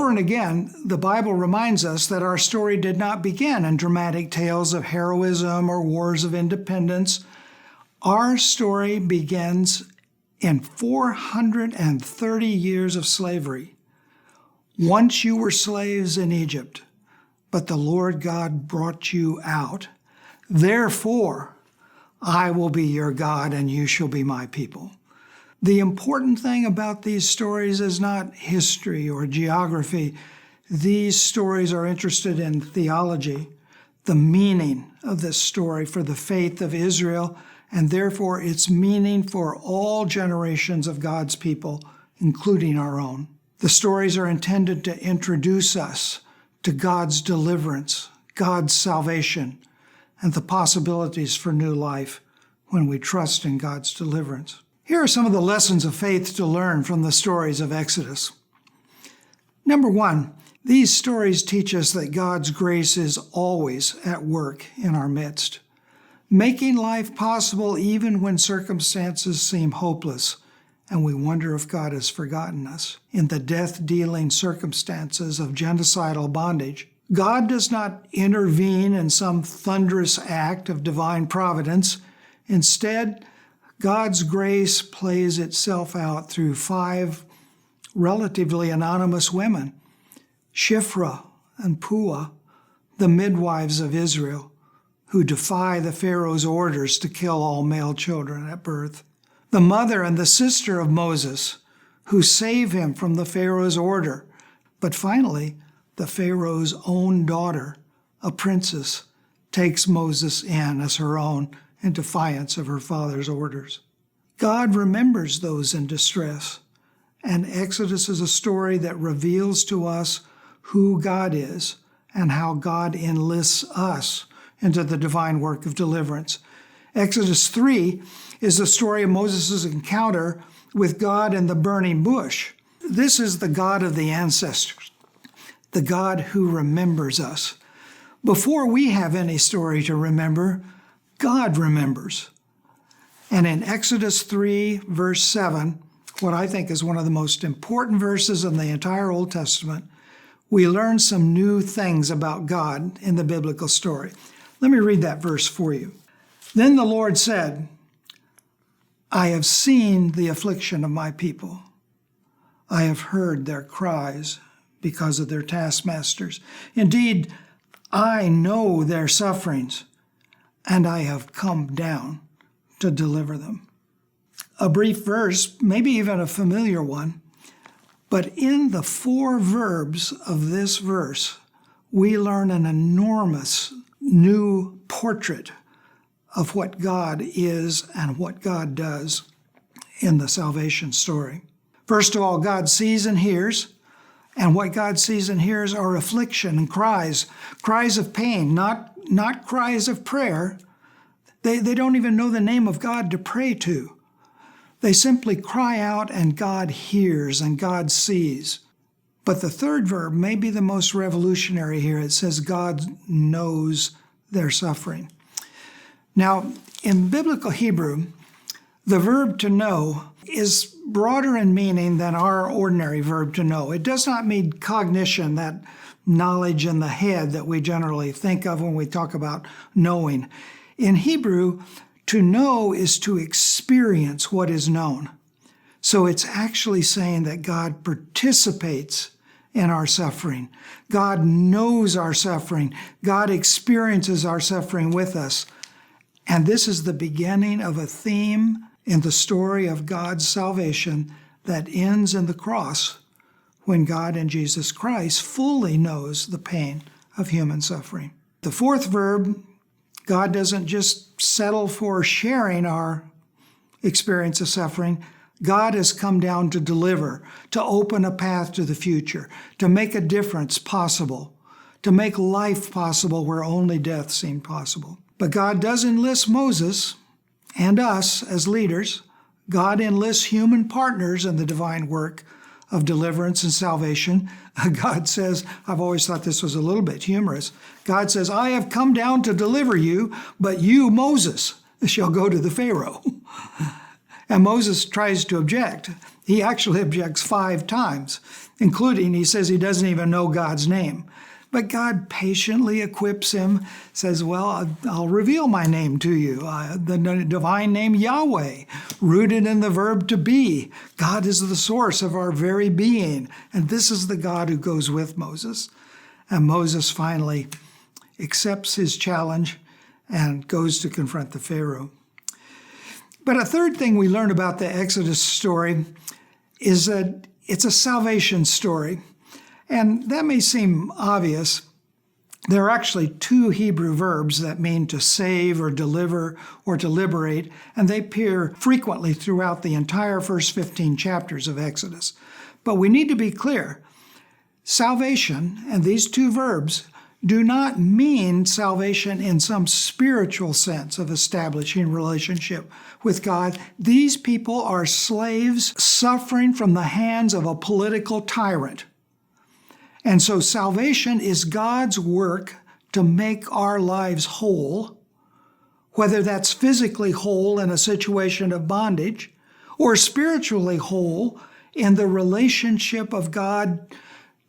Over and again, the Bible reminds us that our story did not begin in dramatic tales of heroism or wars of independence. Our story begins in 430 years of slavery. Once you were slaves in Egypt, but the Lord God brought you out. Therefore, I will be your God and you shall be my people. The important thing about these stories is not history or geography. These stories are interested in theology, the meaning of this story for the faith of Israel, and therefore its meaning for all generations of God's people, including our own. The stories are intended to introduce us to God's deliverance, God's salvation, and the possibilities for new life when we trust in God's deliverance. Here are some of the lessons of faith to learn from the stories of Exodus. Number one, these stories teach us that God's grace is always at work in our midst, making life possible even when circumstances seem hopeless and we wonder if God has forgotten us. In the death-dealing circumstances of genocidal bondage, God does not intervene in some thunderous act of divine providence. Instead, God's grace plays itself out through 5 relatively anonymous women, Shiphrah and Puah, the midwives of Israel, who defy the Pharaoh's orders to kill all male children at birth. The mother and the sister of Moses, who save him from the Pharaoh's order. But finally, the Pharaoh's own daughter, a princess, takes Moses in as her own in defiance of her father's orders. God remembers those in distress, and Exodus is a story that reveals to us who God is and how God enlists us into the divine work of deliverance. Exodus 3 is the story of Moses' encounter with God in the burning bush. This is the God of the ancestors, the God who remembers us. Before we have any story to remember, God remembers. And in Exodus 3, verse 7, what I think is one of the most important verses in the entire Old Testament, we learn some new things about God in the biblical story. Let me read that verse for you. Then the Lord said, I have seen the affliction of my people. I have heard their cries because of their taskmasters. Indeed, I know their sufferings, and I have come down to deliver them. A brief verse, maybe even a familiar one, but in the 4 verbs of this verse, we learn an enormous new portrait of what God is and what God does in the salvation story. First of all, God sees and hears, and what God sees and hears are affliction and cries of pain, not cries of prayer. They don't even know the name of God to pray to. They simply cry out and God hears and God sees. But the 3rd verb may be the most revolutionary here. It says God knows their suffering. Now, in biblical Hebrew, the verb to know is broader in meaning than our ordinary verb to know. It does not mean cognition, that knowledge in the head that we generally think of when we talk about knowing. In Hebrew, to know is to experience what is known. So it's actually saying that God participates in our suffering. God knows our suffering. God experiences our suffering with us. And this is the beginning of a theme in the story of God's salvation that ends in the cross when God in Jesus Christ fully knows the pain of human suffering. The 4th verb, God doesn't just settle for sharing our experience of suffering. God has come down to deliver, to open a path to the future, to make a difference possible, to make life possible where only death seemed possible. But God does enlist Moses and us as leaders. God enlists human partners in the divine work of deliverance and salvation. God says, I've always thought this was a little bit humorous. God says, I have come down to deliver you, but you, Moses, shall go to the Pharaoh. And Moses tries to object. He actually objects 5 times, including he says he doesn't even know God's name. But God patiently equips him, says, well, I'll reveal my name to you, the divine name Yahweh, rooted in the verb to be. God is the source of our very being, and this is the God who goes with Moses. And Moses finally accepts his challenge and goes to confront the Pharaoh. But a third thing we learn about the Exodus story is that it's a salvation story. And that may seem obvious. There are actually 2 Hebrew verbs that mean to save or deliver or to liberate, and they appear frequently throughout the entire first 15 chapters of Exodus. But we need to be clear. Salvation and these 2 verbs do not mean salvation in some spiritual sense of establishing relationship with God. These people are slaves suffering from the hands of a political tyrant. And so salvation is God's work to make our lives whole, whether that's physically whole in a situation of bondage or spiritually whole in the relationship of God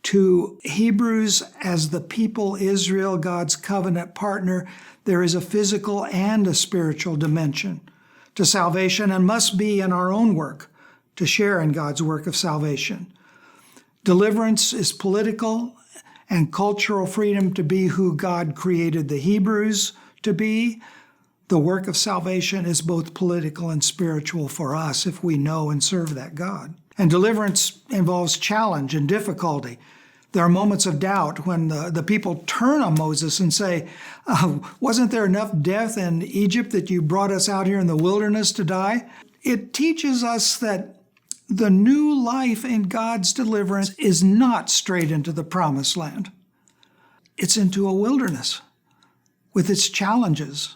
to Hebrews as the people Israel, God's covenant partner. There is a physical and a spiritual dimension to salvation and must be in our own work to share in God's work of salvation. Deliverance is political and cultural freedom to be who God created the Hebrews to be. The work of salvation is both political and spiritual for us if we know and serve that God. And deliverance involves challenge and difficulty. There are moments of doubt when the people turn on Moses and say, wasn't there enough death in Egypt that you brought us out here in the wilderness to die? It teaches us that the new life in God's deliverance is not straight into the promised land. It's into a wilderness with its challenges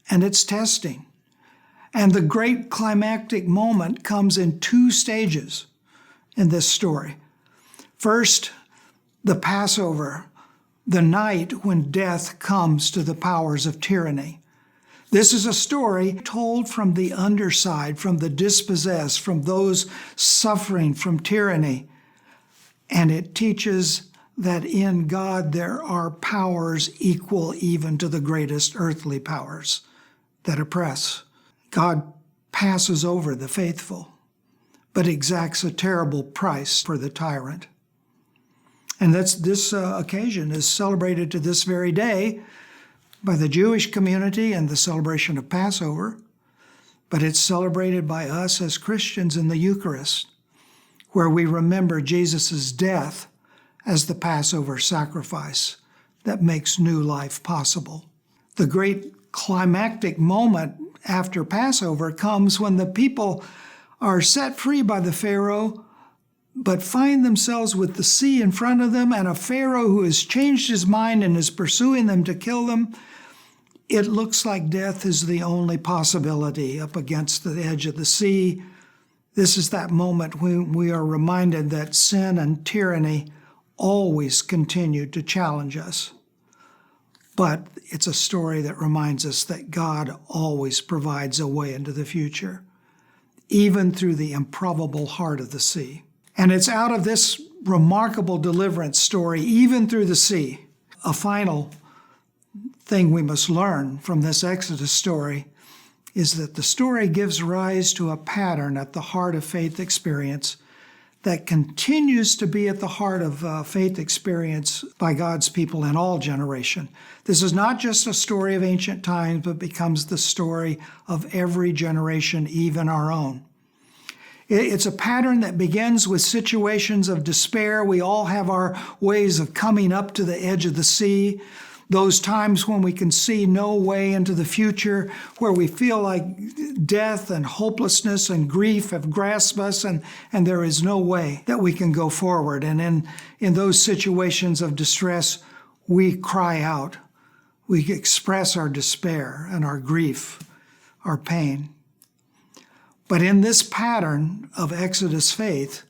and its testing. And the great climactic moment comes in 2 stages in this story. First, the Passover, the night when death comes to the powers of tyranny. This is a story told from the underside, from the dispossessed, from those suffering from tyranny. And it teaches that in God there are powers equal even to the greatest earthly powers that oppress. God passes over the faithful, but exacts a terrible price for the tyrant. And this occasion is celebrated to this very day by the Jewish community and the celebration of Passover, but it's celebrated by us as Christians in the Eucharist, where we remember Jesus' death as the Passover sacrifice that makes new life possible. The great climactic moment after Passover comes when the people are set free by the Pharaoh, but find themselves with the sea in front of them and a Pharaoh who has changed his mind and is pursuing them to kill them. It looks like death is the only possibility up against the edge of the sea. This is that moment when we are reminded that sin and tyranny always continue to challenge us. But it's a story that reminds us that God always provides a way into the future, even through the improbable heart of the sea. And it's out of this remarkable deliverance story, even through the sea, a final thing we must learn from this Exodus story is that the story gives rise to a pattern at the heart of faith experience that continues to be at the heart of faith experience by God's people in all generation. This is not just a story of ancient times, but becomes the story of every generation, even our own. It's a pattern that begins with situations of despair. We all have our ways of coming up to the edge of the sea, those times when we can see no way into the future, where we feel like death and hopelessness and grief have grasped us, and there is no way that we can go forward. And in those situations of distress, we cry out. We express our despair and our grief, our pain. But in this pattern of Exodus faith,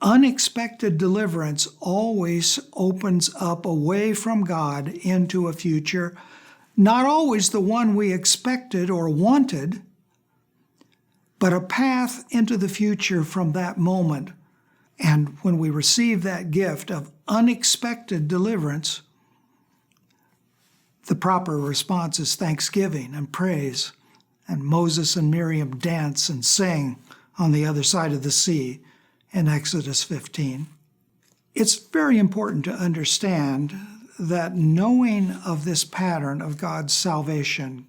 unexpected deliverance always opens up away from God into a future, not always the one we expected or wanted, but a path into the future from that moment. And when we receive that gift of unexpected deliverance, the proper response is thanksgiving and praise. And Moses and Miriam dance and sing on the other side of the sea in Exodus 15. It's very important to understand that knowing of this pattern of God's salvation,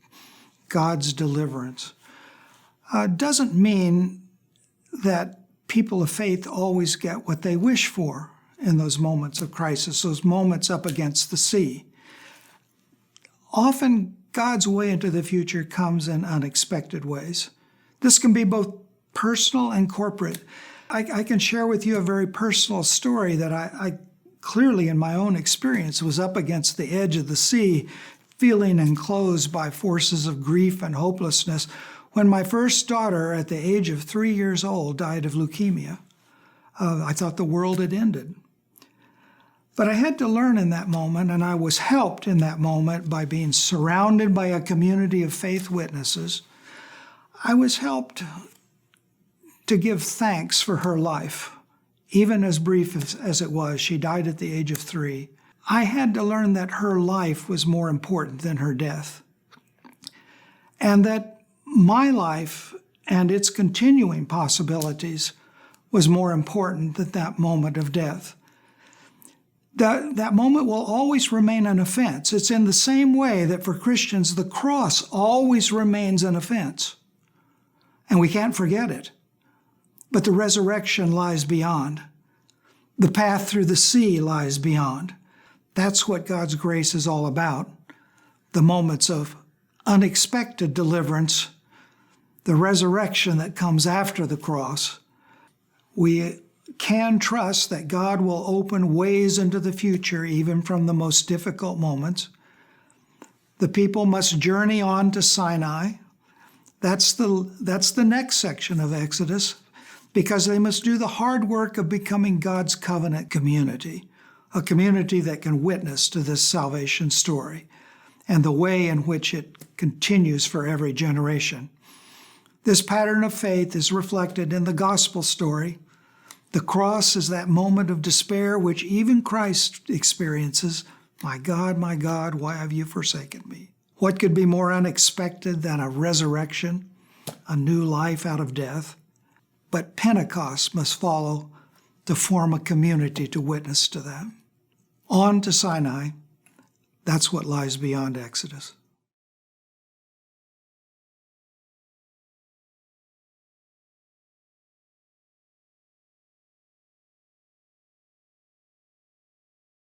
God's deliverance, doesn't mean that people of faith always get what they wish for in those moments of crisis, those moments up against the sea. Often, God's way into the future comes in unexpected ways. This can be both personal and corporate. I can share with you a very personal story that I clearly, in my own experience, was up against the edge of the sea, feeling enclosed by forces of grief and hopelessness, when my first daughter, at the age of 3 years old, died of leukemia. I thought the world had ended. But I had to learn in that moment, and I was helped in that moment by being surrounded by a community of faith witnesses. I was helped to give thanks for her life, even as brief as it was. She died at the age of 3. I had to learn that her life was more important than her death, and that my life and its continuing possibilities was more important than that moment of death. That moment will always remain an offense. It's in the same way that for Christians, the cross always remains an offense, and we can't forget it. But the resurrection lies beyond. The path through the sea lies beyond. That's what God's grace is all about. The moments of unexpected deliverance, the resurrection that comes after the cross. We can trust that God will open ways into the future, even from the most difficult moments. The people must journey on to Sinai. That's the next section of Exodus, because they must do the hard work of becoming God's covenant community, a community that can witness to this salvation story and the way in which it continues for every generation. This pattern of faith is reflected in the gospel story. The cross is that moment of despair which even Christ experiences. My God, why have you forsaken me? What could be more unexpected than a resurrection, a new life out of death? But Pentecost must follow to form a community to witness to that. On to Sinai. That's what lies beyond Exodus.